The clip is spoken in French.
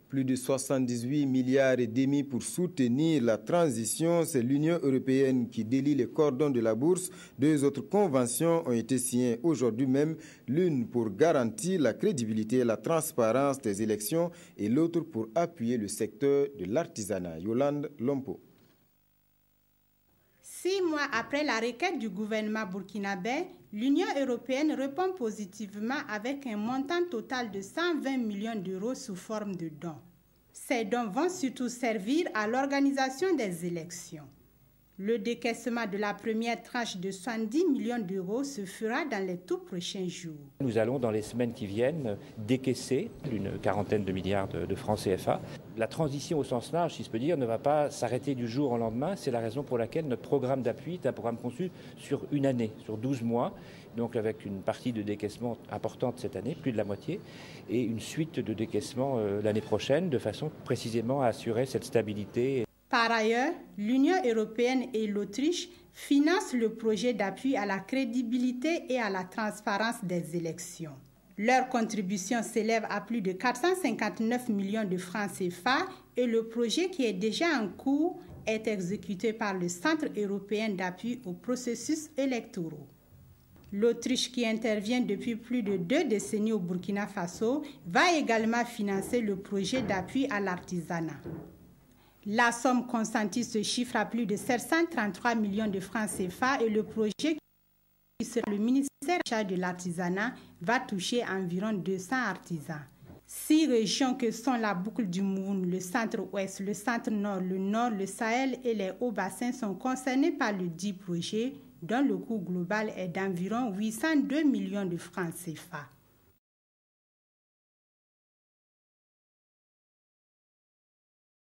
Plus de 78 milliards et demi pour soutenir la transition. C'est l'Union européenne qui délie les cordons de la bourse. 2 autres conventions ont été signées aujourd'hui même, l'une pour garantir la crédibilité et la transparence des élections et l'autre pour appuyer le secteur de l'artisanat. Yolande Lompo. 6 mois après la requête du gouvernement burkinabé, l'Union européenne répond positivement avec un montant total de 120 millions d'euros sous forme de dons. Ces dons vont surtout servir à l'organisation des élections. Le décaissement de la première tranche de 70 millions d'euros se fera dans les tout prochains jours. Nous allons dans les semaines qui viennent décaisser une quarantaine de milliards de francs CFA. La transition au sens large, si je peux dire, ne va pas s'arrêter du jour au lendemain. C'est la raison pour laquelle notre programme d'appui est un programme conçu sur une année, sur 12 mois, donc avec une partie de décaissement importante cette année, plus de la moitié, et une suite de décaissement l'année prochaine, de façon précisément à assurer cette stabilité. Par ailleurs, l'Union européenne et l'Autriche financent le projet d'appui à la crédibilité et à la transparence des élections. Leur contribution s'élève à plus de 459 millions de francs CFA et le projet qui est déjà en cours est exécuté par le Centre européen d'appui aux processus électoraux. L'Autriche, qui intervient depuis plus de 2 décennies au Burkina Faso, va également financer le projet d'appui à l'artisanat. La somme consentie se chiffre à plus de 733 millions de francs CFA et le projet qui sera le ministère de l'artisanat va toucher environ 200 artisans. 6 régions que sont la boucle du Moun, le centre-ouest, le centre-nord, le nord, le Sahel et les hauts-bassins sont concernés par le dit projet dont le coût global est d'environ 802 millions de francs CFA.